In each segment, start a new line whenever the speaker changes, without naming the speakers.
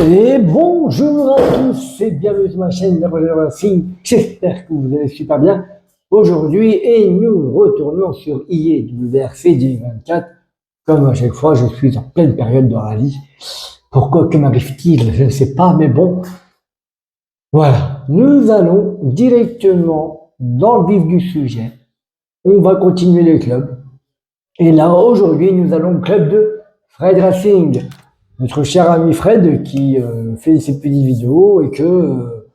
Et bonjour à tous et bienvenue sur ma chaîne de Roger Racing. J'espère que vous allez super bien aujourd'hui et nous retournons sur IEWRC 2024. Comme à chaque fois, je suis en pleine période de rallye. Pourquoi que m'arrive-t-il? Je ne sais pas, mais bon. Voilà, nous allons directement dans le vif du sujet. On va continuer les clubs. Et là, aujourd'hui, nous allons au club de Fred Racing. Notre cher ami Fred qui fait ses petites vidéos et que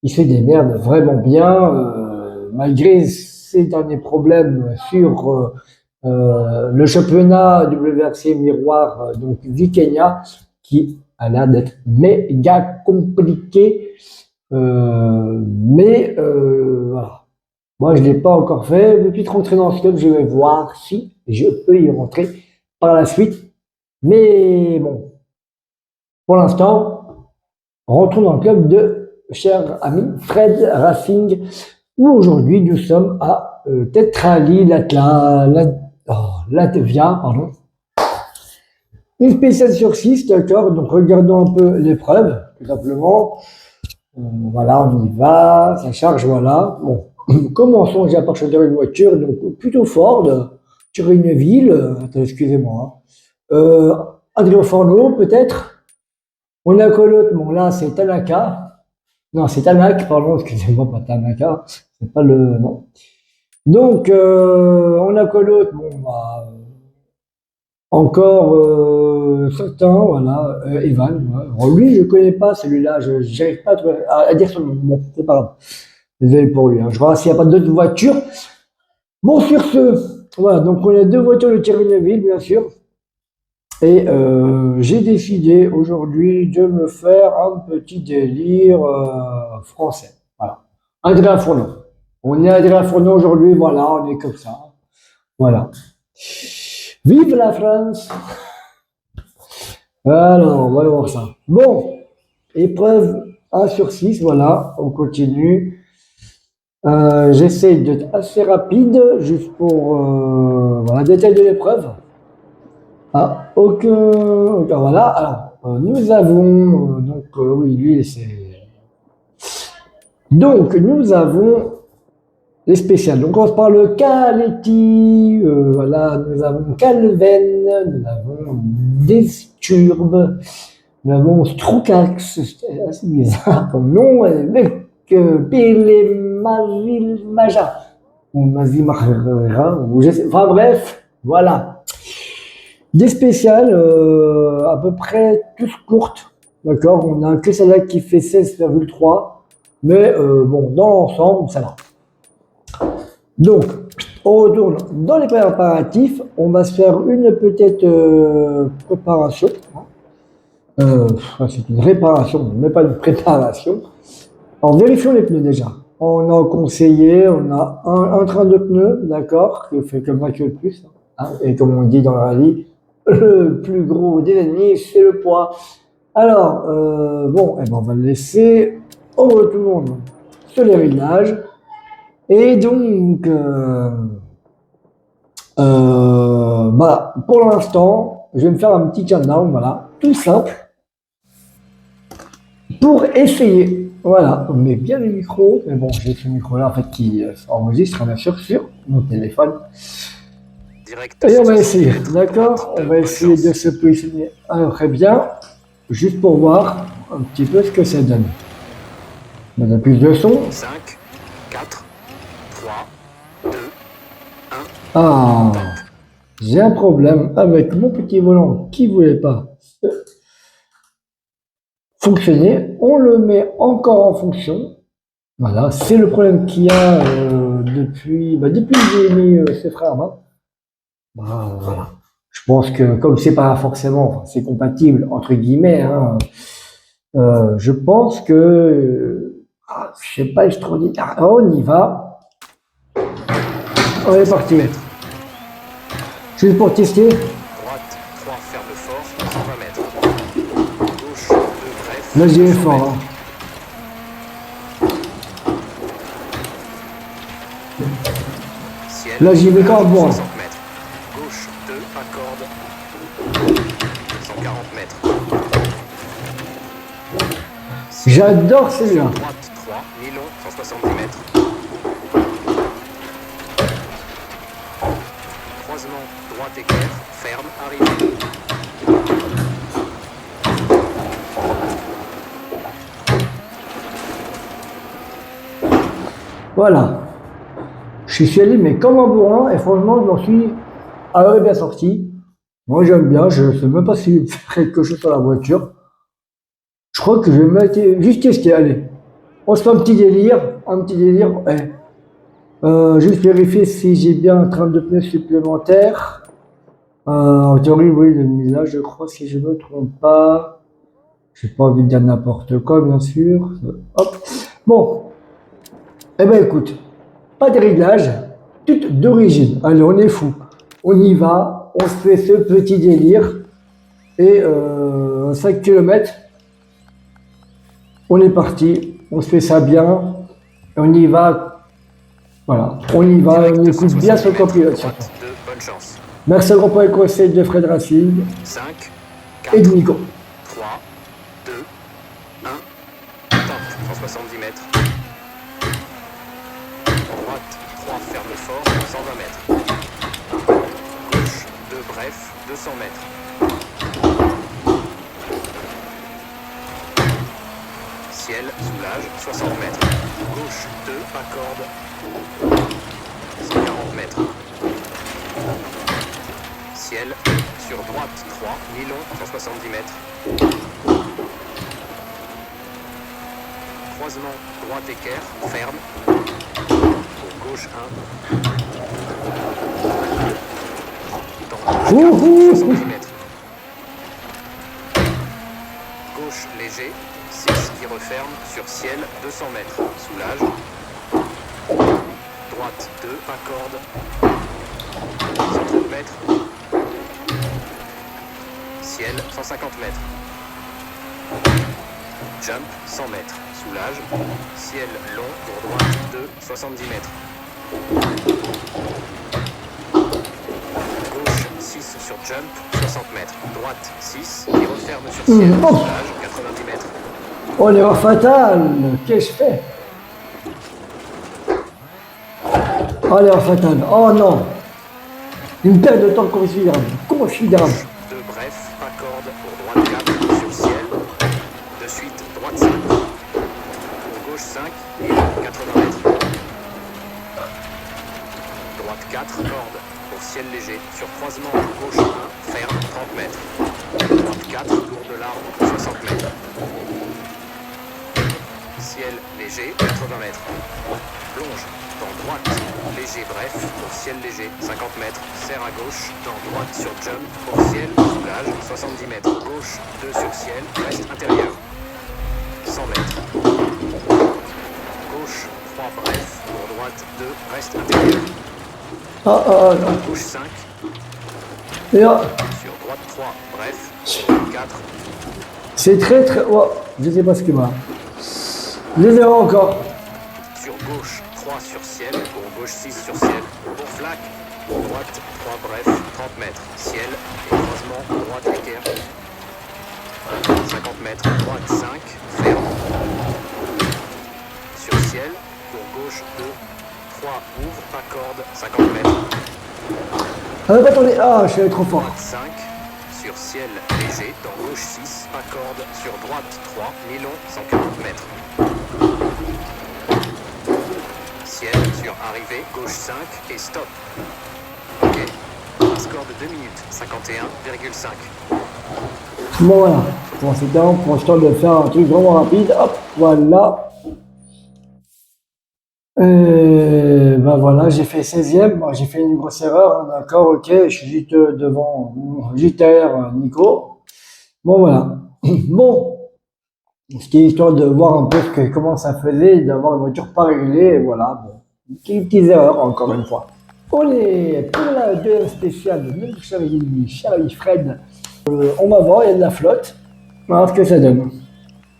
il se démerde vraiment bien malgré ses derniers problèmes sur le championnat WRC Miroir donc du Kenya qui a l'air d'être méga compliqué mais voilà. Moi je l'ai pas encore fait, je suis rentré dans ce club, je vais voir si je peux y rentrer par la suite, mais bon, pour l'instant, rentrons dans le club de cher ami Fred Racing, où aujourd'hui nous sommes à Tetrali Latvia, pardon. Une spéciale sur 6, d'accord, donc regardons un peu l'épreuve, tout simplement. Voilà, on y va, ça charge, voilà. Bon, commençons déjà par choisir une voiture, donc plutôt Ford, sur une ville, attends, excusez-moi, Adrien Forno peut-être. On a l'autre, bon là c'est Tanaka. Non, c'est Tanak, pardon, excusez-moi, pas Tanaka. C'est pas le nom. Donc, on a l'autre, bon bah, encore certains, voilà, Evan. Ouais. Alors, lui, je connais pas celui-là, je n'arrive pas à dire son nom. Bon, c'est pas grave. Désolé pour lui. Hein. Je vois s'il n'y a pas d'autres voitures. Bon, sur ce, voilà, donc on a deux voitures de Thierry bien sûr. Et j'ai décidé aujourd'hui de me faire un petit délire français. Voilà. Adrien Fourneau. On est Adrien Fourneau aujourd'hui, voilà, on est comme ça. Voilà. Vive la France! Alors, on va voir ça. Bon, épreuve 1 sur 6, voilà, on continue. J'essaie d'être assez rapide, juste pour voilà, détail de l'épreuve. Ah, aucun, voilà. Alors, nous avons, donc, oui, lui, c'est. Donc, nous avons les spéciales. Donc, on commence par le Caletti, voilà, nous avons Calven, nous avons Desturbe, nous avons Strucax, c'est assez bizarre comme nom, avec Maja, ou Mazimara, ou je sais, enfin bref, voilà. Des spéciales, à peu près toutes courtes, d'accord. On a que celle-là qui fait 16,3, mais bon, dans l'ensemble, ça va. Donc, on retourne dans les préparatifs. On va se faire une petite préparation. C'est une réparation, mais pas une préparation. Alors, vérifions les pneus déjà. On a conseillé, on a un train de pneus, d'accord, qui fait comme ça que le plus. Hein, et comme on dit dans le rallye, le plus gros des ennemis, c'est le poids. Alors, bon, eh ben on va le laisser. On retourne sur les réglages. Et donc, bah, pour l'instant, je vais me faire un petit countdown, voilà, tout simple, pour essayer. Voilà, on met bien le micro, mais bon, j'ai ce micro-là, en fait, qui enregistre, bien sûr, sur mon téléphone. Et on va essayer, d'accord? On va essayer de se positionner très bien, juste pour voir un petit peu ce que ça donne. On a plus de son.
5, 4, 3, 2, 1.
Ah, j'ai un problème avec mon petit volant qui ne voulait pas fonctionner. On le met encore en fonction. Voilà, c'est le problème qu'il y a depuis que j'ai mis ces frères main. Bah, voilà. Je pense que comme c'est pas forcément, enfin, c'est compatible entre guillemets, hein, je pense que c'est pas extraordinaire. On y va. On est parti. Juste pour tester.
Droite, 3, ferme fort, 120 mètres. Gauche, 2, bref.
Là, j'y vais fort. Hein.
Ciel,
Là, j'y vais quand même bon.
60 mètres. Gauche, 2, accorde. 140 mètres.
J'adore celui-là.
Droite 3, mi-long, 170 mètres. Croisement, droite équerre, ferme, arrivée.
Voilà. Je suis allé, mais comme un bourrin, et franchement, je m'en suis à l'heure bien sorti. Moi, j'aime bien, je sais même pas si faire quelque chose sur la voiture. Je crois que je vais mettre juste tester, allez. On se fait un petit délire. Juste vérifier si j'ai bien un train de pneus supplémentaire. En théorie, oui, le millage, je crois, si je ne me trompe pas. J'ai pas envie de dire n'importe quoi, bien sûr. Hop. Bon. Eh ben, écoute, pas de réglage, tout d'origine. Allez, on est fou. On y va, on se fait ce petit délire. Et 5 km, on est parti, on se fait ça bien. On y va. Voilà, on y va, on écoute bien ce copilote.
Droite 2, bonne chance.
Merci encore pour les conseils de Fred Racing
5,
et
4,
de Nico.
3, 2, 1. Top, 170 mètres. Droite 3, ferme fort, 120 mètres. Gauche 2, bref, 200 mètres. Ciel, soulage, 60 mètres. Gauche 2, pas corde, 140 mètres. Ciel, sur droite 3, mi-long, 170 mètres. Croisement, droite équerre, ferme. Pour gauche 1. Dans gauche 4, 70 mètres. Gauche léger, 6 qui referme, sur ciel, 200 mètres. Soulage. Droite 2, pas corde. 130 mètres. Ciel, 150 mètres. Jump, 100 mètres. Soulage. Ciel long pour droite 2, 70 mètres. Gauche 6 sur jump, 60 mètres. Droite 6 qui referme sur ciel. Soulage, 90 mètres.
Oh, l'erreur fatale. Qu'est-ce que je fais? Oh, l'erreur fatale. Oh non. Une perte de temps considérable. Considérable.
De bref, pas corde pour droite 4 sur ciel. De suite, droite 5. Pour gauche 5 et 80 mètres. Droite 4, corde pour ciel léger. Sur croisement, gauche 1, ferme, 30 mètres. Droite 4, tour de l'arbre, 60 mètres. Ciel léger, 80 mètres. Plonge dans droite, léger bref, pour ciel léger, 50 mètres. Serre à gauche, dans droite sur jump, pour ciel, soulage, 70 mètres. Gauche, 2 sur ciel, reste intérieur. 100 mètres. Gauche, 3 bref, pour droite, 2, reste intérieur. Gauche 5.
Et là,
Sur droite 3, bref, 4.
c'est très très. Oh, je sais pas ce qu'il m'a. Les erreurs encore.
Sur gauche, 3 sur ciel, pour gauche 6 sur ciel, pour flaque, droite 3 bref, 30 mètres, ciel, et croisement, droite équerre, 50 mètres, droite 5, ferme, sur ciel, pour gauche 2, 3 ouvre, pas corde, 50 mètres,
Ah, attendez, ah, je suis allé trop fort.
droite 5, sur ciel léger, dans gauche 6, pas corde, sur droite 3, mi-long, 140 mètres. Ciel sur arrivée, gauche 5 et stop. Ok. Score de 2 minutes, 51,5.
Bon, voilà. Bon, c'est temps pour l'instant de faire un truc vraiment rapide. Hop, voilà. Ben voilà, j'ai fait 16e. Bon, j'ai fait une grosse erreur, hein, d'accord, ok. Je suis juste devant, juste derrière Nico. Bon, voilà. Bon. C'était histoire de voir un peu comment ça faisait, d'avoir une voiture pas réglée, et voilà. Bon. Petites erreurs, encore une fois. On est pour la deuxième spéciale de notre cher ami Fred. On va voir, il y a de la flotte. On va voir ce que ça donne.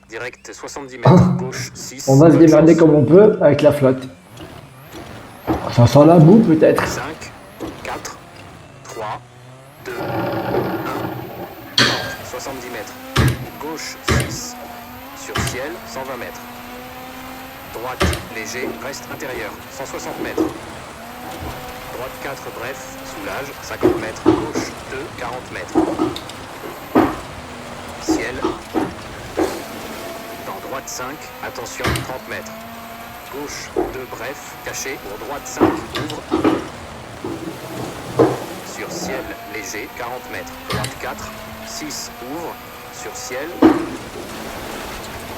Direct 70 mètres, gauche 6.
On va se démerder comme on peut avec la flotte. Ça sent la boue peut-être.
5, 4, 3, 2, 1. 70 mètres. Gauche 6. sur ciel, 120 mètres. Droite, léger, reste intérieur, 160 mètres. Droite 4, bref, soulage, 50 mètres. Gauche 2, 40 mètres. Ciel. Dans droite 5, attention, 30 mètres. Gauche 2, bref, caché, pour droite 5, ouvre. Sur ciel, léger, 40 mètres. Droite 4, 6, ouvre. Sur ciel.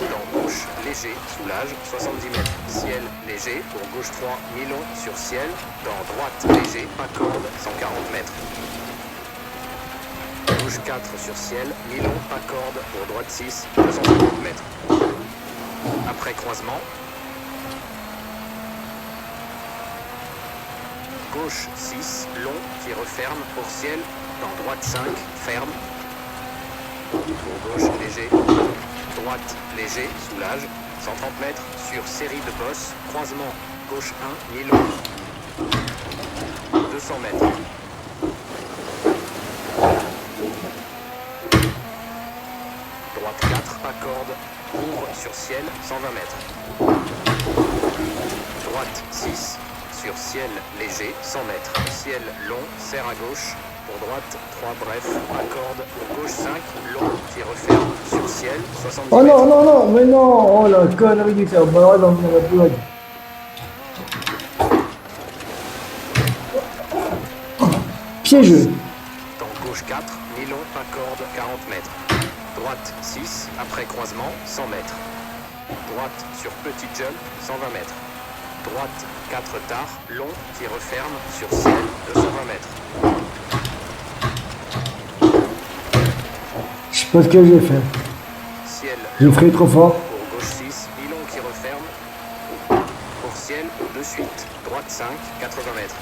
Dans gauche, léger, soulage, 70 mètres. Ciel, léger, pour gauche 3, mi-long, sur ciel. Dans droite, léger, pas corde, 140 mètres. Gauche 4 sur ciel, mi-long, pas corde, pour droite 6, 250 mètres. Après croisement. Gauche 6, long, qui referme, pour ciel. Dans droite 5, ferme. Pour gauche, léger. Droite, léger, soulage, 130 mètres, sur série de bosses, croisement, gauche 1, mi-long, 200 mètres. Droite 4, pas corde, ouvre sur ciel, 120 mètres. Droite 6, sur ciel, léger, 100 mètres. Ciel long, serre à gauche. Pour droite, 3 bref, corde, pour gauche 5, long, qui referme, sur ciel, 70
Oh
mètres.
non, non, non, mais non, oh la connerie du cerveau, bah ouais, dans la blague. Piégeux.
Dans gauche 4, mi-long, pas corde, 40 mètres. Droite 6, après croisement, 100 mètres. Droite sur petit jump, 120 mètres. Droite 4 tard, long, qui referme, sur ciel, 220 mètres.
Je sais pas ce que j'ai fait.
Ciel,
J'ai fait trop fort.
pour gauche 6, mi-long qui referme. Pour ciel, de suite. Droite 5, 80 mètres.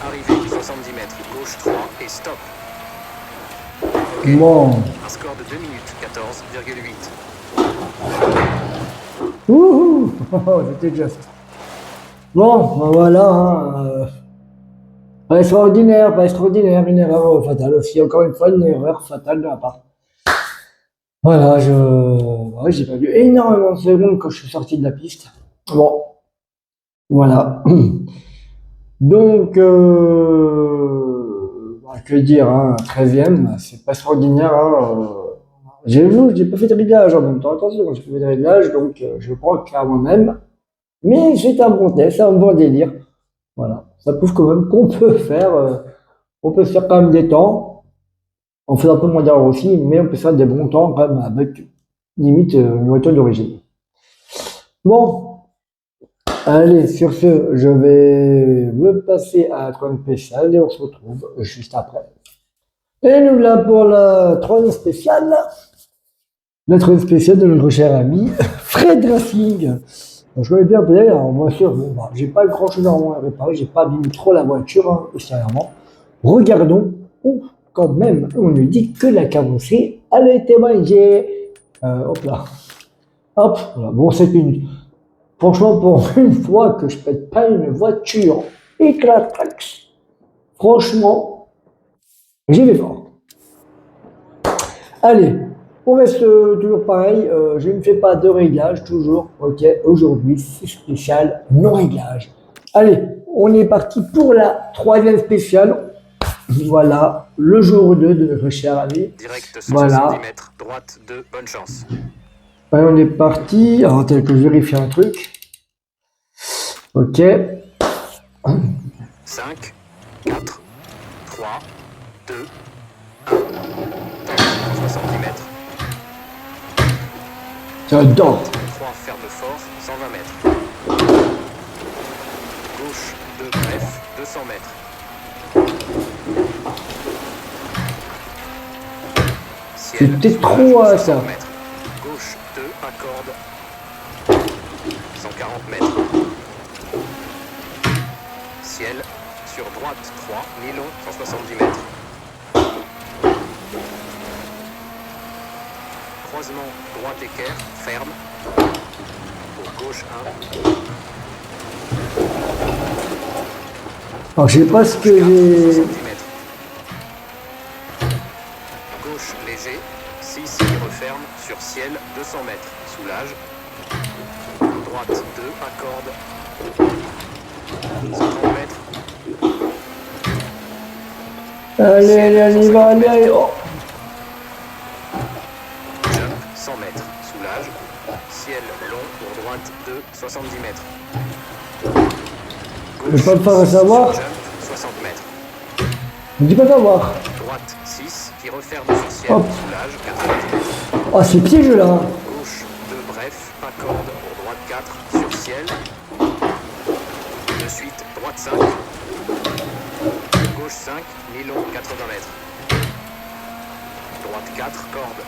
Arrivée, 70 mètres. Gauche 3 et stop. Ok.
Bon.
Un score de 2 minutes, 14,8.
Wouhou. C'était juste. Bon, ben voilà. Hein, pas extraordinaire, pas extraordinaire. Une erreur fatale aussi. Encore une fois, une erreur fatale de ma part. Voilà, ouais, j'ai perdu énormément de secondes quand je suis sorti de la piste. Bon, voilà. Donc, bah, que dire, hein, 13e, c'est pas extraordinaire. Hein, j'ai pas fait de réglage en même temps. Attention, j'ai pas fait de réglage, donc je crois qu'à moi-même. Mais c'est un bon test, c'est un bon délire. Voilà, ça prouve quand même qu'on peut faire, on peut se faire quand même des temps. On fait un peu moins d'erreurs aussi, mais on peut faire des bons temps quand même avec limite une voiture d'origine. Bon, allez, sur ce, je vais me passer à la troisième spéciale et on se retrouve juste après. Et nous là pour la troisième spéciale. La troisième spéciale de notre cher ami Fred Racing. Donc, je connais bien pédaler, alors bien sûr, bon, bah, j'ai pas grand chose à réparer, j'ai pas abîmé trop la voiture hein, extérieurement. Regardons, oh, quand même, on nous dit que la carrosserie, elle a été mangée. Hop là. Hop, voilà. Bon, 7 minutes. Franchement, pour une fois que je pète pas une voiture éclataxe, franchement, j'y vais fort. Allez, on reste toujours pareil. Je ne fais pas de réglage, toujours. Ok, aujourd'hui, c'est spécial, non réglage. Allez, on est parti pour la troisième spéciale. Voilà, le jour 2 de notre cher ami.
Direct 170
Voilà.
mètres, droite 2, bonne chance.
Allez, on est parti. Alors, attends que je vérifie un truc. Ok.
5, 4, 3, 2, 1. 170 mètres.
J'adore.
3, ferme fort, 120 mètres. Gauche 2, bref, 200 mètres. Ciel,
C'était trop,
soulage,
ça.
60 mètres. Gauche 2, pas corde. 140 mètres. Ciel, sur droite 3, mi-long, 170 mètres. Croisement, droite équerre, ferme. Pour gauche 1.
Alors, je sais pas ce que
Gauche 4,
j'ai.
60 mètres. Gauche léger, 6 qui referme, sur ciel 200 mètres, soulage. Droite 2, accorde. 130 mètres.
Allez, on y va, allez, oh.
Jump 100 mètres, soulage. Ciel long pour droite 2, 70 mètres.
Je vais pas me faire savoir.
Jump 60 mètres.
Je dis pas savoir.
Droite 6 qui referme sur ciel,
Hop.
soulage 90 mètres.
Oh, c'est piégeux là.
Gauche 2 bref, pas corde pour droite 4 sur ciel. De suite droite 5. Gauche 5, mi-long 80 mètres. Droite 4, corde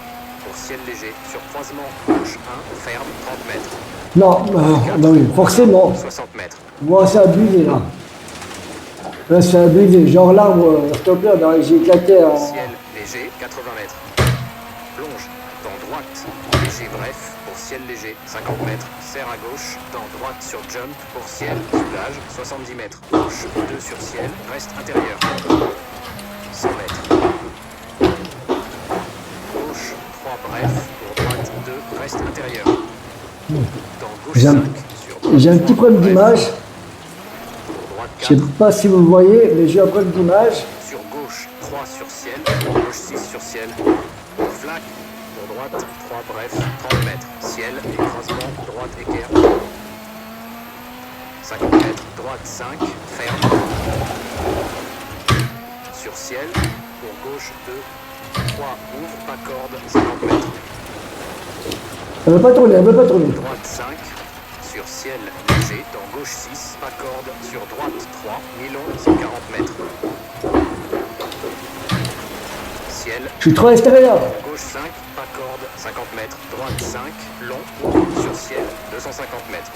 pour ciel léger sur croisement. Gauche 1, ferme 30 mètres.
Non, bah oui, forcément.
60 mètres.
Moi, c'est abusé là. Là, c'est abusé. Genre l'arbre, stop là, j'ai éclaté.
Ciel léger 80 mètres. Plonge dans droite, léger bref pour ciel léger 50 mètres. Serre à gauche, dans droite sur jump pour ciel, soulage 70 mètres. Gauche 2 sur ciel, reste intérieur. 100 mètres. Gauche 3 bref pour droite 2, reste intérieur. Dans gauche 5 sur
J'ai un petit problème d'image.
pour droite
Je sais
4.
pas si vous le voyez, mais j'ai un problème d'image.
Sur gauche, 3 sur ciel. Gauche 6 sur ciel. Flaque. Pour droite, 3 bref, 30 mètres. Ciel, écrasement, droite équerre. 50 mètres, droite 5, ferme. Sur ciel, pour gauche 2, 3, ouvre, pas corde, 50 mètres.
Elle veut pas tourner, elle veut pas tourner.
Droite 5, sur ciel léger, dans gauche 6, pas corde, sur droite 3, mi-long, 140 mètres. Ciel,
Je suis trop extérieur.
gauche 5, pas corde, 50 mètres, droite 5, long, sur ciel, 250 mètres.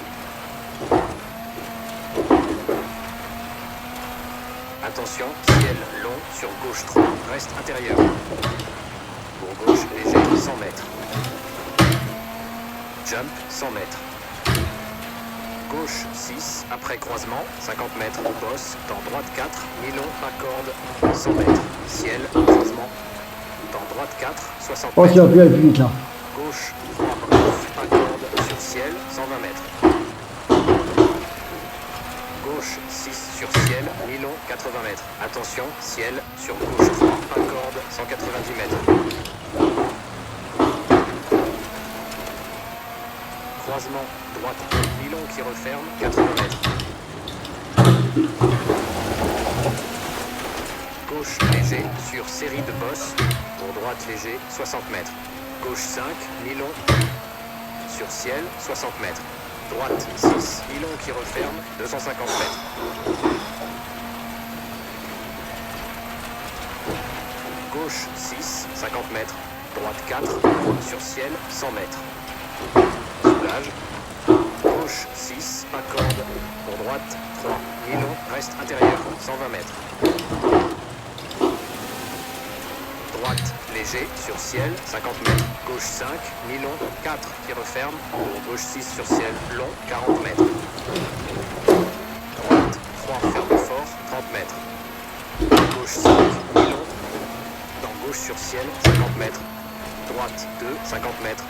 Attention, ciel long, sur gauche 3, reste intérieur. Pour gauche léger, 100 mètres. Jump, 100 mètres. Gauche 6, après croisement, 50 mètres, bosse, dans droite 4, mi-long, pas corde, 100 mètres. Ciel, croisement. Dans droite 4, 60
Oh, tu
mètres.
vas plus aller plus vite là.
Gauche 3, bref, pas corde, sur ciel, 120 mètres. Gauche 6 sur ciel, mi-long, 80 mètres. Attention, ciel, sur gauche 3, pas corde, 190 mètres. Croisement, droite 2, mi-long qui referme, 80 mètres. Gauche léger, sur série de bosses, pour droite léger, 60 mètres. Gauche 5, mi-long, sur ciel, 60 mètres. Droite 6, mi-long qui referme, 250 mètres. Gauche 6, 50 mètres. Droite 4, sur ciel, 100 mètres. Soulage. Gauche 6, pas corde. Pour droite 3, mi-long, reste intérieur, 120 mètres. Droite léger, sur ciel, 50 mètres. Gauche 5, mi-long, 4 qui referme. Gauche 6 sur ciel, long, 40 mètres. Droite 3, ferme fort, 30 mètres. Gauche 5, mi-long. Dans gauche sur ciel, 50 mètres. Droite 2, 50 mètres.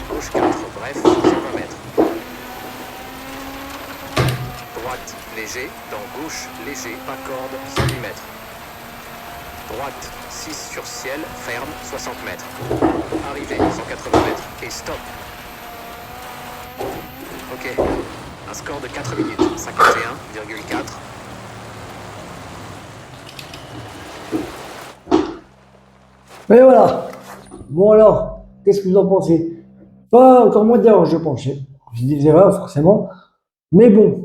Gauche 4, bref, 120 mètres. Droite léger, dans gauche léger, pas corde, 110 mètres. Droite 6 sur ciel, ferme, 60 mètres. Arrivée, 180 mètres. Et stop. Ok. Un score de 4 minutes, 51,4.
Et voilà. Bon alors, qu'est-ce que vous en pensez? Pas encore moins d'erreurs, je pense. J'ai des erreurs, forcément. Mais bon,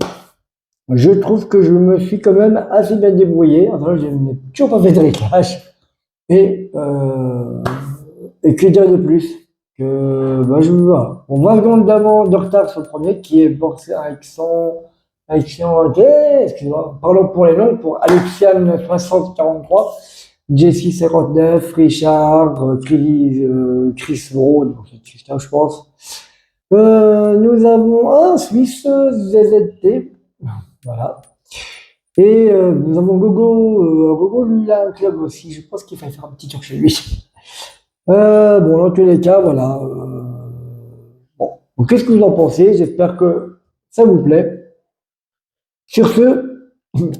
je trouve que je me suis quand même assez bien débrouillé. Enfin, je n'ai toujours pas fait de réglage. Et que dire de plus? Que, bah, voilà. Bon, 20 secondes de retard sur le premier, qui est boxé excusez-moi, pardon pour les noms, pour Alexian 6043. Jesse 59, Richard, Chris Broad, c'est Christophe, je pense. Nous avons un Suisse ZZT, voilà. Et nous avons Gogo, Gogo, lui, il a un club aussi, je pense qu'il fallait faire un petit tour chez lui. Bon, dans tous les cas, voilà. Bon. Donc, qu'est-ce que vous en pensez? J'espère que ça vous plaît. Sur ce,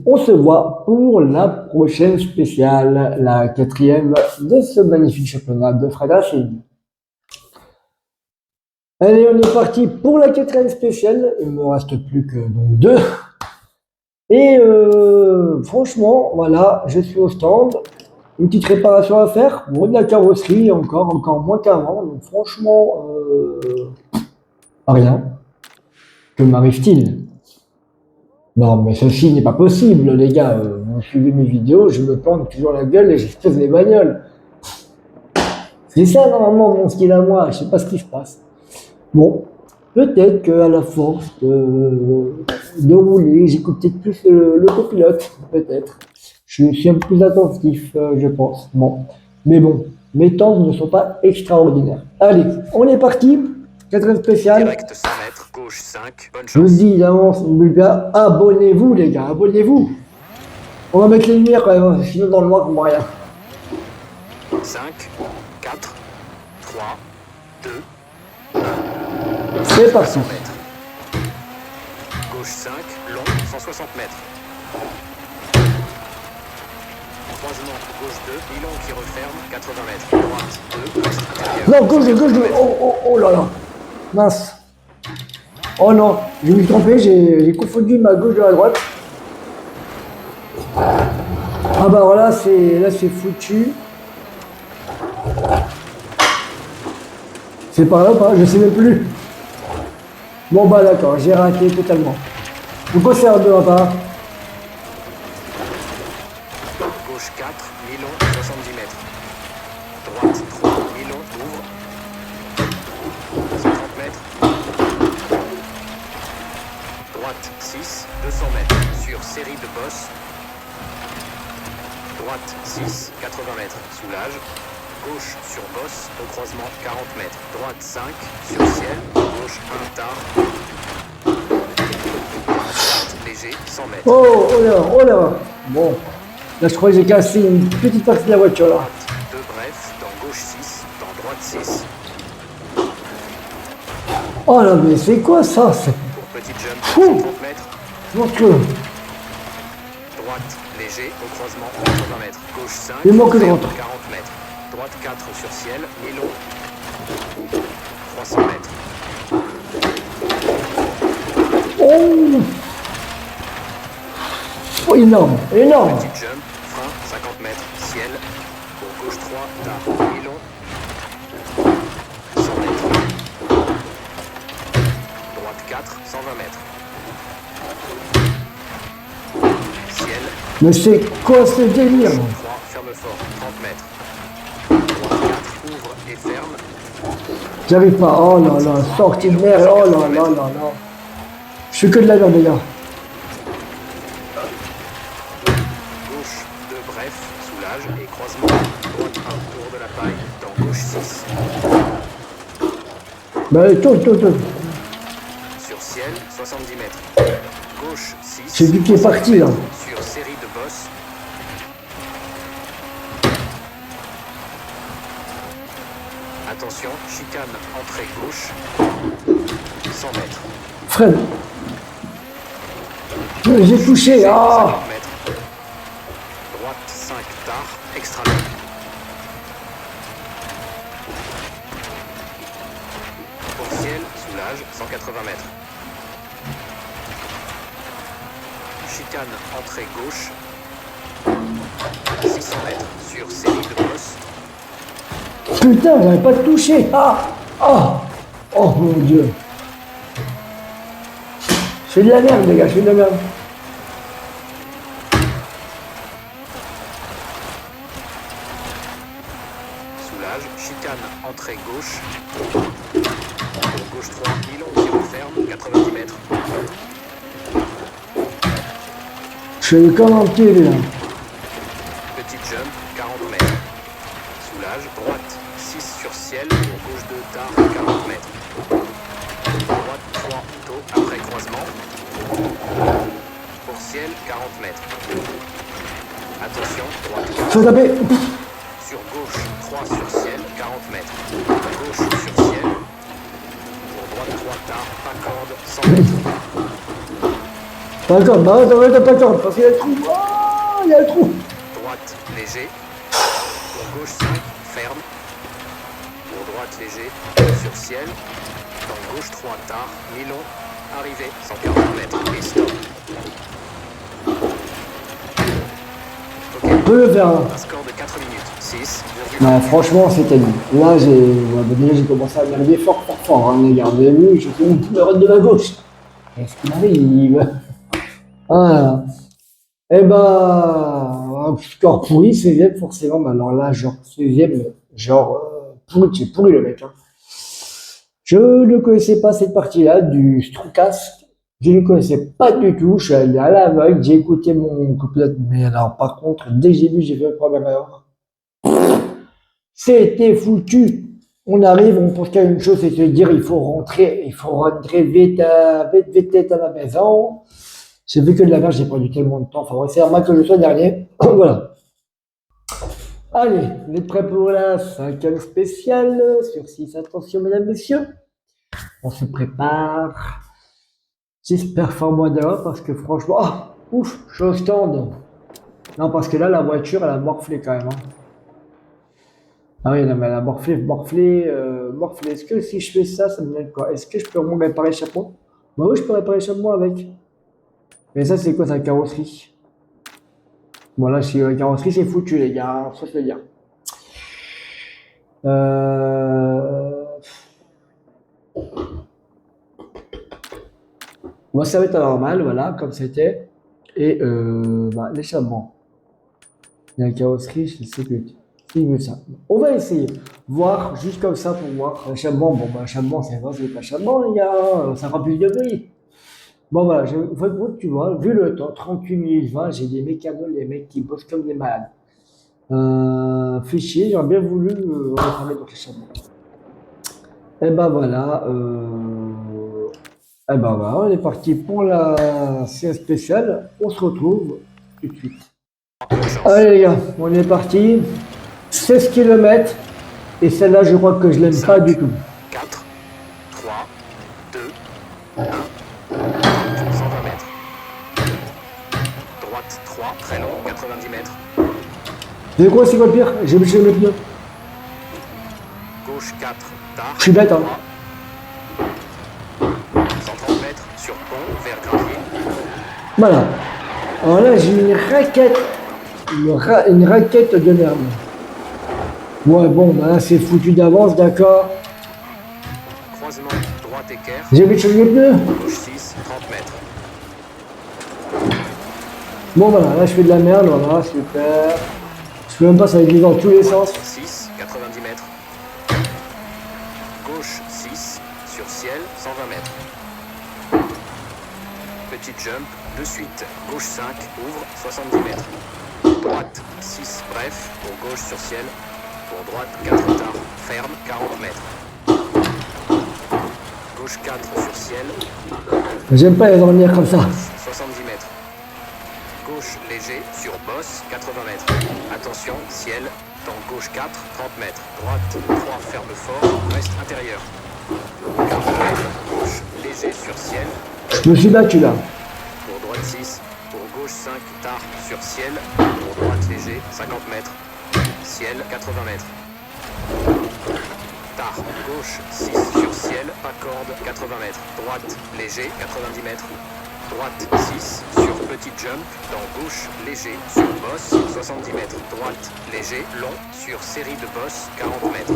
on se voit pour la prochaine spéciale, la quatrième de ce magnifique championnat de Fred Racing. Allez, on est parti pour la quatrième spéciale. Il me reste plus que donc deux. Et franchement, voilà, je suis au stand. Une petite réparation à faire. Bon, de la carrosserie encore moins qu'avant. Donc franchement, rien. Que m'arrive-t-il? Non, mais ceci n'est pas possible, les gars. Vous suivez mes vidéos, je me plante toujours la gueule et j'explose les bagnoles. C'est ça, normalement, mon skill à moi. Je sais pas ce qui se passe. Bon, peut-être qu'à la force de rouler, j'écoute peut-être plus le copilote. Peut-être. Je suis un peu plus attentif, je pense. Bon. Mais bon, mes temps ne sont pas extraordinaires. Allez, on est parti. Quatrième spécial.
Direct 100 mètres, gauche 5, bonne
Je vous
chance.
dis d'avance, n'oubliez pas, abonnez-vous les gars, abonnez-vous. On va mettre les lumières quand même, sinon dans le noir on voit rien.
5, 4, 3, 2,
C'est parti.
100 mètres. Gauche 5, long, 160 mètres. Croisement, gauche 2, Milon qui referme, 80 mètres. Droite 2, reste derrière.
Non, gauche, oh là là. Mince. Oh non, je me suis trompé, j'ai confondu ma gauche de la droite. Ah bah voilà, là c'est foutu. C'est par là ou pas? Je sais même plus. Bon bah d'accord, j'ai raté totalement. On conserve de ma part.
Gauche 4, Milon, 70 mètres. Droite 3, Milon, ouvre. 130 mètres. Droite 6, 200 mètres. Sur série de bosses. Droite 6, 80 mètres. Soulage. Gauche sur bosse, au croisement 40 mètres. Droite 5, sur ciel. Gauche 1, tard. Droite léger, 100 mètres.
Oh là. Bon, là je crois que j'ai cassé une petite partie de la voiture là.
Droite 2, bref, dans gauche 6, dans droite 6.
Oh là, mais c'est quoi ça? C'est
Pour petit jump,
Fou.
30 mètres.
monstrueux.
Droite léger, au croisement 80 mètres. Gauche 5,
Il manque de
ferme,
rentre.
40 mètres. Droite 4 sur ciel, Milon. 300 mètres.
Oh, énorme.
Petit jump, frein, 50 mètres, ciel. Pour gauche 3, tard, Milon. 100 mètres. Droite 4, 120 mètres. Ciel,
Mais c'est quoi ce délire?
3, ferme fort, 30 mètres. Droite 4, ouvre et ferme.
J'arrive pas. Oh là là, sortie de mer. Oh là là. Je fais que de la merde, les gars.
Gauche 2, bref, soulage et croisement. Droite 1, tour de la paille, dans gauche 6.
Bah, tourne.
Sur ciel, 70 mètres. Gauche 6.
C'est lui qui est parti là.
Sur série de bosses. Attention, chicane, entrée gauche. 100 mètres.
Fred. J'ai touché. Ah.
50 mètres. Droite 5, tard, extra long. Pour ciel, soulage, 180 mètres. Chicane, entrée gauche. 600 mètres. Sur série de bosses.
Putain, j'avais pas touché. Ah. Oh mon dieu. Je fais de la merde, les gars, je fais de la merde.
Soulage, chicane, entrée gauche. Pour gauche 3, Milon qui referme, 90 mètres.
Je fais comme un pied, là.
Petit jump, 40 mètres. Soulage, droite 6 sur ciel, pour gauche 2, tard, 40 mètres. Droite 3, tôt, après croisement. Pour ciel, 40 mètres. Attention, droite 4.
Faut taper.
sur gauche, 3 sur ciel, 40 mètres. Gauche sur ciel. Pour droite, 3 tard, pas corde, 100 mètres.
Pas corde, bah ouais, t'as pas corde, parce qu'il y a le trou. Oh, il y a le trou.
Droite, léger. Pour gauche, 5, ferme. Pour droite, léger, sur ciel. Dans gauche, 3 tard, mi-long. Arrivée, 140 mètres. Et stop.
On peut le faire. Hein.
Un score de 4 minutes. 6.
Ouais, franchement, c'était bon. Là, déjà, j'ai commencé à m'énerver fort, hein, les gars. Vous avez vu, je fais mon petit run de ma gauche. Qu'est-ce qu'il arrive? Voilà. Eh ben, un score pourri, 16ème, forcément. Mais alors là, genre, 16ème, j'ai pourri le mec. Hein. Je ne connaissais pas cette partie-là du Strookas. Je ne connaissais pas du tout. Je suis allé à l'aveugle, j'ai écouté mon copilote. Mais alors, par contre, dès que j'ai vu, j'ai fait le première erreur. C'était foutu. On arrive, on pense qu'à une chose, c'est de se dire, il faut rentrer vite, vite tête à la maison. J'ai vu que de la merde, j'ai perdu tellement de temps. Enfin, bref, c'est normal que je sois dernier. Voilà. Allez, vous êtes prêts pour la 5e spéciale sur 6. Attention, mesdames, messieurs. On se prépare. J'espère faire moins d'erreurs parce que franchement, ouf, je suis au stand. Non, parce que là, la voiture, elle a morflé quand même. Hein. Ah oui, non, mais elle a morflé. Est-ce que si je fais ça, ça me donne quoi? Est-ce que je peux vraiment réparer le chapeau? Bah oui, je peux réparer le chapeau avec. Mais ça, c'est quoi, c'est la carrosserie? Bon, là, si la carrosserie, c'est foutu, les gars. Ça, je veux dire. Moi, ça va être normal, voilà, comme c'était. Et l'échappement. La carrosserie, je sais plus. Il veut ça. On va essayer. Voir, juste comme ça pour voir. L'échappement, bon, bah, l'échappement, c'est pas l'échappement, les gars. Ça fera plus de bruit. Bon, voilà, tu vois, vu le temps, 38 minutes 20, j'ai des mécanos, les mecs qui bossent comme des malades. Fichier, j'aurais bien voulu refermer dans l'échappement. Et ben voilà. Eh ben voilà, on est parti pour la séance spéciale. On se retrouve tout de suite. Allez les gars, on est parti. 16 km. Et celle-là, je crois que je l'aime pas du tout.
4, 3, 2, 1. 120 mètres. Droite 3, très long, 90 mètres.
Vous savez quoi, c'est quoi le pire? J'ai oublié le pneu.
Gauche 4, tard.
Je suis bête, hein.
130 mètres, sur pont, vers gravier.
Voilà. Alors là, j'ai une raquette. Une raquette de merde. Ouais, bon, bah là, c'est foutu d'avance, d'accord.
Croisement, droite équerre.
J'ai oublié de changer le pneu.
Gauche 6, 30 mètres.
Bon, voilà, là, je fais de la merde, voilà, super. Je peux même pas, ça va être dans tous les sens.
6, 90 mètres. Gauche 6, sur ciel, 120 mètres. Petit jump, de suite, gauche 5, ouvre, 70 mètres. Droite 6, bref, pour gauche sur ciel. Pour droite 4 tard, ferme, 40 mètres. Gauche 4 sur ciel,
J'aime pas les dormir comme ça.
70 mètres. Gauche léger sur bosse, 80 mètres. Attention, ciel, dans gauche 4, 30 mètres. Droite 3, ferme fort, reste intérieur. 40 mètres, gauche léger sur ciel.
Je me suis battu là.
Pour droite 6, pour gauche 5, tard sur ciel. Pour droite léger, 50 mètres. Ciel, 80 mètres. Tard, gauche 6 sur ciel, pas corde, 80 mètres. Droite léger, 90 mètres. Droite 6 sur petit jump, dans gauche léger sur bosse, 70 mètres. Droite léger, long sur série de bosse, 40 mètres.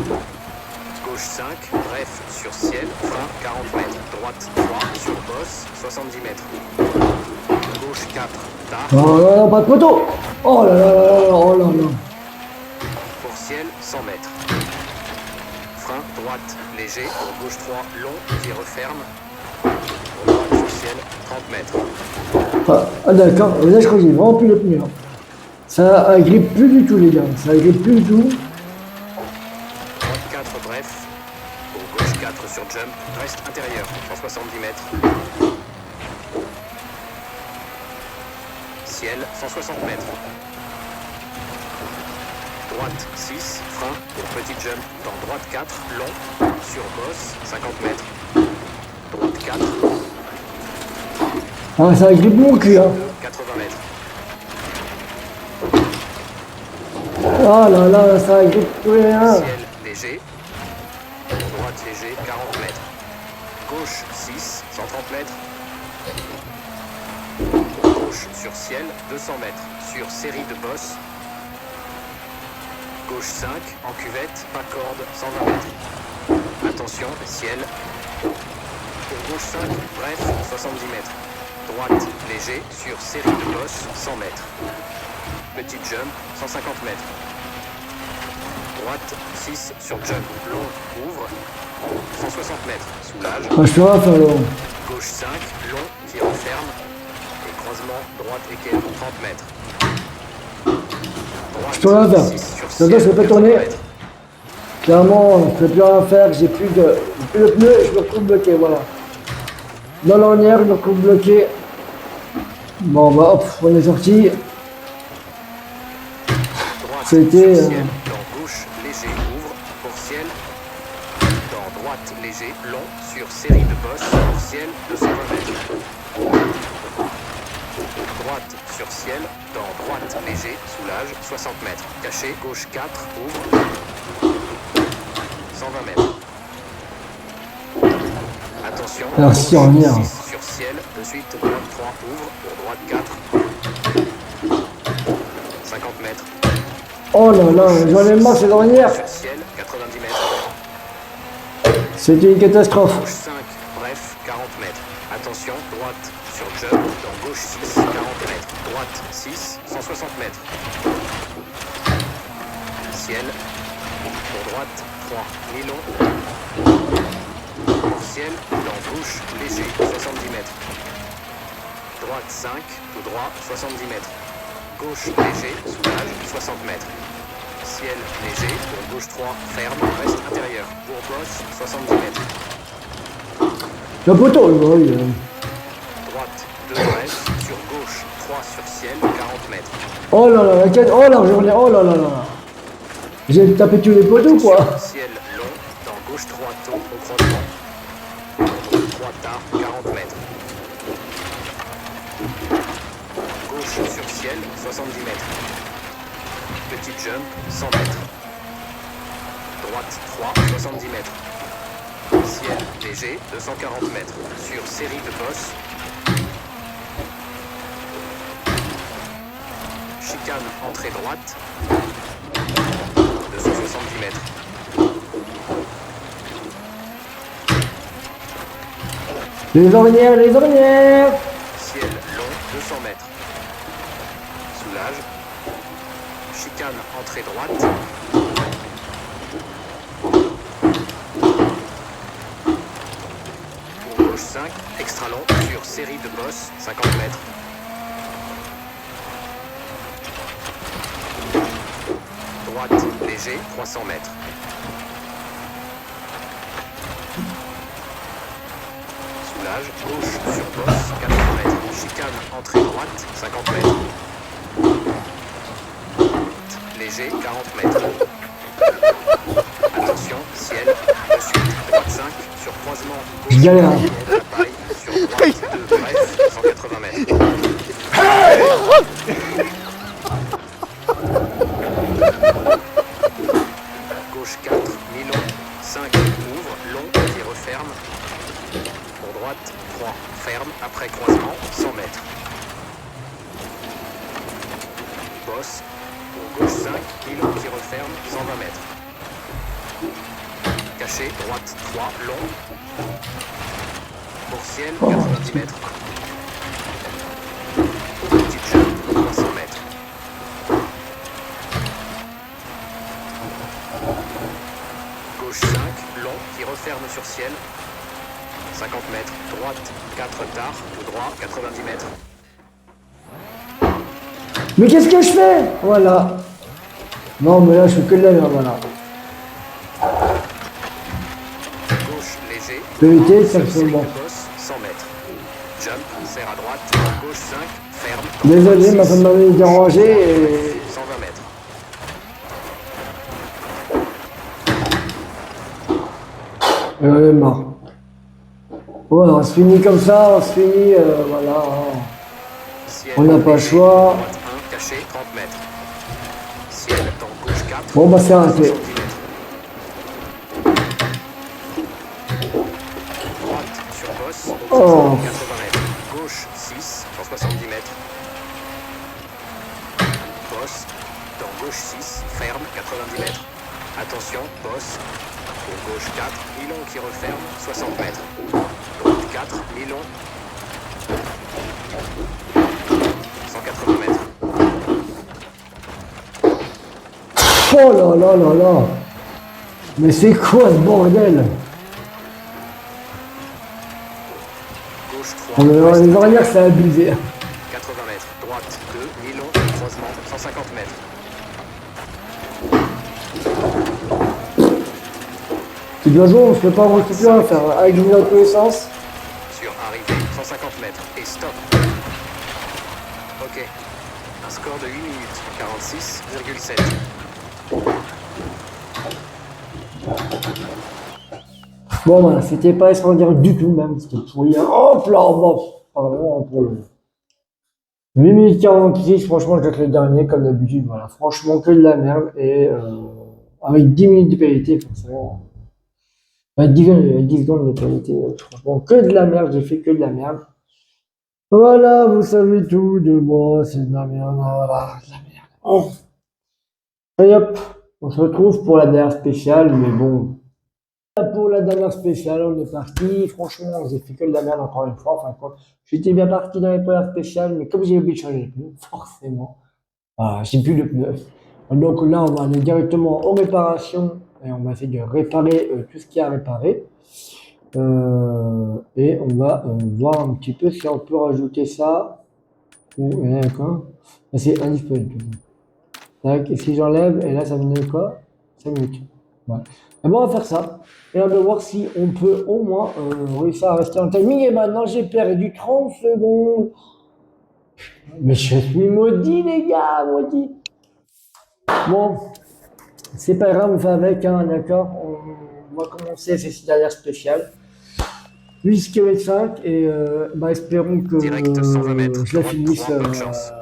Gauche 5, bref sur ciel, frein, 40 mètres. Droite 3 sur bosse, 70 mètres. Gauche 4, tard.
Oh là là, pas de poteau. Oh là là là là, oh là là.
Pour ciel, 100 mètres. Frein, droite, léger, pour gauche 3, long, qui referme. Pour droite sur ciel, 30 mètres.
Ah d'accord, là je crois que j'ai vraiment plus le pneu. Hein. Ça agrippe plus du tout les gars, ça agrippe plus du tout.
Droite 4, bref. Pour gauche 4 sur jump, reste intérieur, 170 mètres. Ciel, 160 mètres. Droite 6, frein pour petit jump. Dans droite 4, long. Sur bosse, 50 mètres. Droite 4,
Ah, ça agrippe mon cul, hein.
80 mètres.
Ah là là, ça agrippe tous les uns.
Ciel léger. Droite léger, 40 mètres. Gauche 6, 130 mètres. Gauche sur ciel, 200 mètres. Sur série de bosses. Gauche 5, en cuvette, pas corde, 120 mètres. Attention, ciel. Pour gauche 5, bref, 70 mètres. Droite léger, sur série de bosses, 100 mètres. Petit jump, 150 mètres. Droite 6 sur jump, long, ouvre, 160 mètres. Soulage.
Ah, je peux rien faire, là.
Gauche 5, long, qui referme. Et croisement, droite équerre, 30 mètres. Droite,
Je peux rien faire.
6 sur
Ça doit, je
ciel,
peux pas
80
tourner.
mètres.
Clairement, je peux plus rien faire, j'ai plus de pneu, je me retrouve bloqué, voilà. Dans l'ornière, je me retrouve bloqué. Bon, bah hop, on est sorti.
Droite
C'était,
sur ciel, dans gauche léger ouvre pour ciel. Dans droite léger long sur série de bosses pour ciel 220 mètres. Droite sur ciel, dans droite léger soulage 60 mètres. Caché gauche 4 ouvre 120 mètres. Attention.
Alors, si on y est,
6 sur ciel, de suite droite 3 ouvre pour droite 4. 50 mètres.
Oh là là, j'en ai marre, ces ornières.
Sur ciel, 90 mètres.
C'était une catastrophe.
Gauche 5, bref, 40 mètres. Attention, droite sur jump, dans gauche 6, 40 mètres. Droite 6, 160 mètres. Ciel, pour droite 3, mi-long. Pour ciel, dans gauche léger, 70 mètres. Droite 5, tout droit, 70 mètres. Gauche léger, soulage, 60 mètres. Ciel léger, pour gauche 3, ferme, reste intérieur. Pour bosse, 70 mètres.
Le poteau, oui.
Droite 2 bref, sur gauche 3 sur ciel, 40 mètres.
Oh là là, oh là, j'en ai, oh là là là. J'ai tapé tous les poteaux, quoi.
Ciel long, dans gauche 3 tôt au croisement. Gauche 3 tard, 40 mètres. Gauche sur ciel, 70 mètres. Petit jump, 100 mètres. Droite 3, 70 mètres. Ciel léger, 240 mètres. Sur série de bosses. Chicane, entrée droite. 270 mètres.
Les ornières, les ornières.
Ciel long, 200 mètres. Soulage. Chicane, entrée droite. Pour gauche 5, extra long, sur série de bosses, 50 mètres. Droite, léger, 300 mètres. Soulage, gauche sur bosse, 80 mètres. Chicane, entrée droite, 50 mètres. Léger, 40 mètres. Attention, ciel, de suite, droite 5, sur croisement,
Je
gauche,
galère.
paille, sur droite 2, bref, 180 mètres. Gauche 4, mi-long, 5, ouvre, long, et referme. Pour droite 3, ferme, après croisement, 100 mètres. Bosse, pour gauche 5, mi-long qui referme, 120 mètres. Caché, droite 3, long. Pour ciel, 90 mètres. Petit jump, 300 mètres. Gauche 5, long, qui referme sur ciel. 50 mètres. Droite 4 tard, tout droit, 90 mètres.
Mais qu'est-ce que je fais? Voilà. Non, mais là, je fais que de la merde, voilà.
Gauche léger.
Peux éviter, ça
Sur
me
série
fait bon.
de bosse, 100 mètres. Jump, serre à droite. Gauche 5, ferme.
Désolé, ma
36,
femme m'avait dérangé et...
120 mètres.
Et on est marre. Voilà, on se finit comme ça, on se finit, voilà.
Ciel,
On n'a pas le
léger,
choix.
droite 1, caché, 30 mètres. Ciel, dans gauche 4,
Bon, bah c'est raté.
70 mètres. Droite sur bosse,
Oh.
80 mètres. Gauche 6, 170 mètres. Bosse, dans gauche 6, ferme, 90 mètres. Attention, bosse, pour gauche 4, Milon qui referme, 60 mètres. Droite 4, Milon, 180 mètres.
Oh là là là là. Mais c'est quoi ce bordel?
Gauche 3,
On va
ouest,
les arrières, c'est abusé.
80 mètres. Droite 2, Milon, croisement, 150 mètres.
Tu dois jouer, on se fait pas reculer à faire avec du dans tous les sens.
Sur arrivée, 150 mètres. Et stop. Ok. Un score de 8 minutes, 46,7.
Bon, voilà, c'était pas extraordinaire du tout, même. C'était pourri. Hop là, pardon, pour le 8 minutes 46, franchement, je dois être le dernier, comme d'habitude. Voilà, franchement, que de la merde. Et avec 10 minutes de pénalité, forcément. Avec 10 secondes de pénalité, franchement, que de la merde. J'ai fait que de la merde. Voilà, vous savez tout de moi, c'est de la merde. Voilà, de la merde. Oh. Et hop, on se retrouve pour la dernière spéciale, mais bon. Pour la dernière spéciale, on est parti. Franchement, j'ai fait que de la merde encore une fois. Enfin, quoi. J'étais bien parti dans les premières spéciales, mais comme j'ai oublié de changer les pneus, forcément, j'ai plus de pneus. Donc là, on va aller directement aux réparations et on va essayer de réparer tout ce qu'il y a à réparer. Et on va voir un petit peu si on peut rajouter ça. D'accord. C'est indisponible. Tac, et si j'enlève, et là, ça me donne quoi? 5 minutes. Ouais. Et bon, on va faire ça. Et on va voir si on peut au moins réussir à rester en timing. Et maintenant, j'ai perdu 30 secondes. Mais je suis maudit, les gars, maudit. Bon, c'est pas grave, on fait avec, hein, d'accord? On va commencer ces dernières spéciales. 8 km 5 et espérons que
Direct 120 mètres.
je la
Droite
finisse.
3, bonne chance.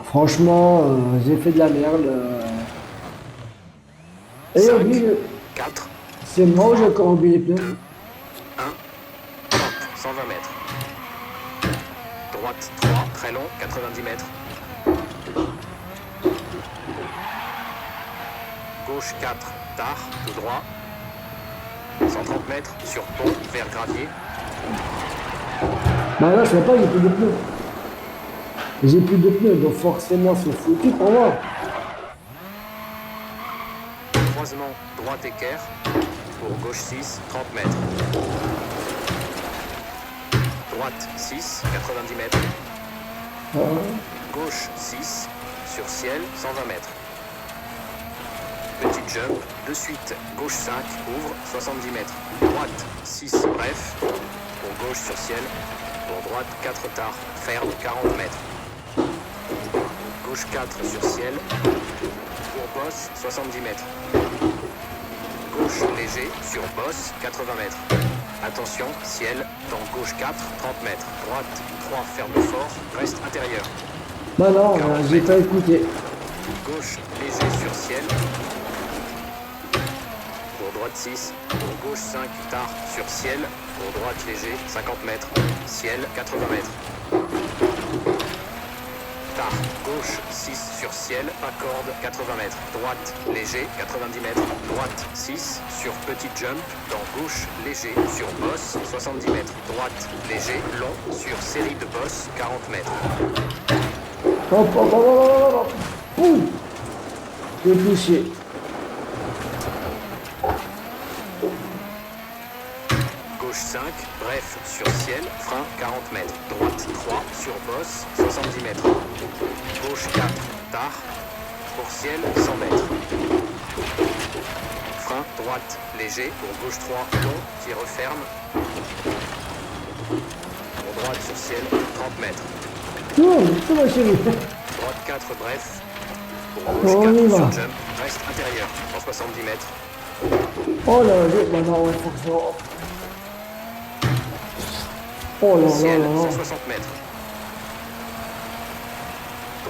Franchement, j'ai fait de la merde. Et
5,
oublié,
4,
c'est moi ou j'ai encore oublié les pneus?
1, hop, 120 mètres. Droite 3, très long, 90 mètres. Gauche 4, tard, tout droit. 130 mètres, sur pont, vers gravier.
Bah là, je sais pas, j'ai plus de pneus. J'ai plus de pneus, donc forcément, c'est foutu pour moi.
Croisement, droite équerre. Pour gauche 6, 30 mètres. Droite 6, 90 mètres. Gauche 6, sur ciel, 120 mètres. Petit jump, de suite, gauche 5, ouvre, 70 mètres. Droite 6, bref, pour gauche sur ciel. Pour droite 4 tard, ferme, 40 mètres. Gauche 4 sur ciel. Pour bosse, 70 mètres. Gauche léger, sur bosse, 80 mètres. Attention, ciel, dans gauche 4, 30 mètres. Droite 3, ferme fort, reste intérieur.
Bah non, j'ai pas écouté.
Gauche léger sur ciel. Pour droite 6. Pour gauche 5, tard sur ciel. Pour droite léger, 50 mètres. Ciel, 80 mètres. Tard, gauche 6 sur ciel, pas corde, 80 mètres. Droite léger, 90 mètres. Droite 6 sur petit jump. Dans gauche léger sur bosse, 70 mètres. Droite léger, long sur série de bosse, 40 mètres.
Hop, hop, hop, hop, hop. Ouh. J'ai touché.
Gauche 5, bref, sur ciel, frein 40 mètres. Droite 3, sur bosse, 70 mètres. Gauche 4, tard, pour ciel, 100 mètres. Frein, droite, léger, pour gauche 3, long, qui referme. Pour droite sur ciel, 30 mètres.
Non, c'est ma chérie.
Droite 4, bref. Pour gauche
On
4,
y va.
sur jump, reste intérieur, 170 mètres.
Oh là, maintenant, ouais, forcément. Oh là là
Ciel,
là là.
160 mètres.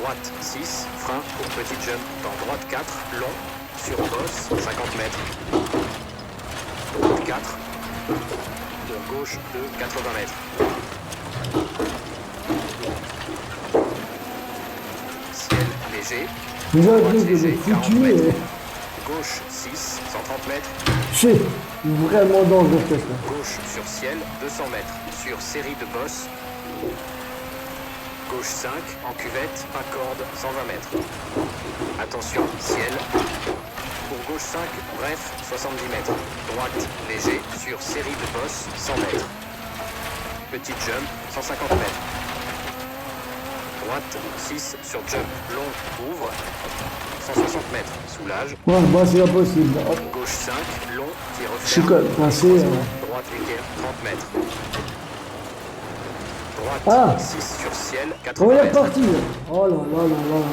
Droite 6, frein pour petit jump dans droite 4, long, sur bosse 50 mètres. Droite 4, pour gauche 2, 80 mètres. Ciel léger,
Déjà,
droite
le truc
léger,
est
40
foutu,
mètres. Gauche 6, 130 mètres.
c'est vraiment dangereux ce là.
Gauche sur ciel, 200 mètres. Sur série de bosse. Gauche 5, en cuvette, pas corde, 120 mètres. Attention, ciel. Pour gauche 5, bref, 70 mètres. Droite, léger, sur série de bosse, 100 mètres. Petit jump, 150 mètres. Droite, 6, sur jump, long, ouvre, 160 mètres. Soulage.
Ouais, moi, c'est pas possible. Hop,
Gauche 5, long, qui
je suis
referme.
quand même passé.
Droite équerre, 30 mètres. Droite,
Ah.
6 sur ciel,
On
80
est
mètres.
reparti. Oh là là là là là.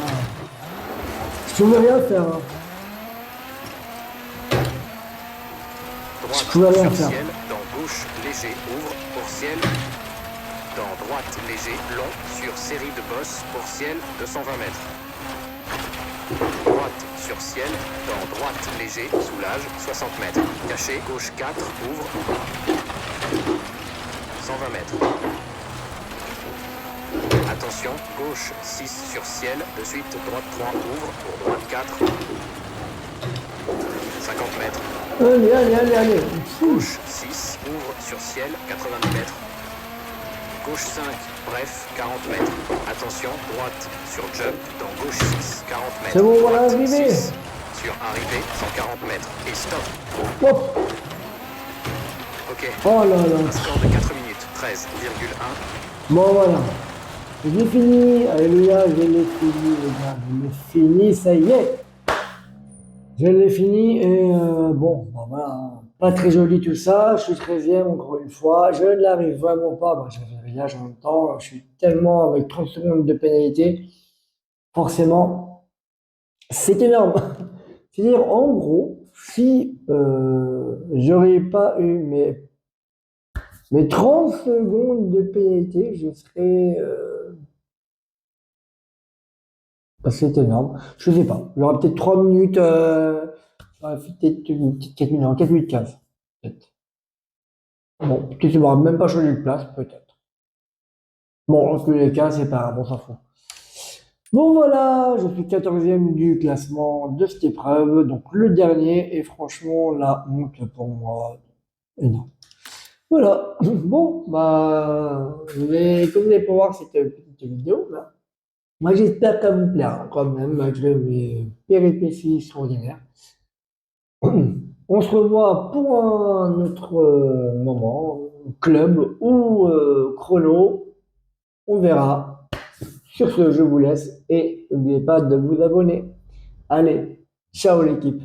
Je pouvais rien faire. Hein.
Droite
Je pouvais rien
sur
faire.
ciel, dans gauche, léger, ouvre, pour ciel. Dans droite, léger, long, sur série de bosse, pour ciel, 220 mètres. Droite sur ciel, dans droite, léger, soulage, 60 mètres. Caché, gauche 4, ouvre, 120 mètres. Attention, gauche 6 sur ciel, de suite droite 3 ouvre, pour droite 4, 50 mètres.
Allez, allez, allez, allez.
Gauche 6 ouvre sur ciel, 90 mètres. Gauche 5, bref, 40 mètres. Attention, droite sur jump, dans gauche 6, 40 mètres.
C'est bon, voilà,
Droite
arrivé.
6, sur arrivée, 140 mètres. Et stop.
Hop.
Ok.
Oh là là.
Un score de 4 minutes, 13,1.
Bon, voilà. Je l'ai fini. Alléluia, je l'ai fini, les gars. Je l'ai fini, ça y est. Je l'ai fini et bon, bah voilà, pas très joli tout ça. Je suis 13e encore une fois. Je ne l'arrive vraiment pas. Bah, j'avais un village en même temps. Je suis tellement avec 30 secondes de pénalité. Forcément, c'est énorme. C'est-à-dire, en gros, si j'aurais pas eu mes 30 secondes de pénalité, je serais. Bah, c'est énorme. Je sais pas. J'aurais peut-être 3 minutes. J'aurais fait peut-être une petite 4 minutes, non, 4 minutes 15. Peut-être. Bon, peut-être ça m'aura même pas changé de place, peut-être. Bon, en tous les cas, c'est pas grave, on s'en fout. Bon, voilà, je suis 14e du classement de cette épreuve, donc le dernier, et franchement, la honte pour moi, énorme. Voilà. Bon, bah, comme vous allez pouvoir cette petite vidéo, là, moi, j'espère qu'elle vous plaira quand même, malgré mes péripéties extraordinaires. On se revoit pour un autre moment, club ou chrono. On verra. Sur ce, je vous laisse et n'oubliez pas de vous abonner. Allez, ciao l'équipe.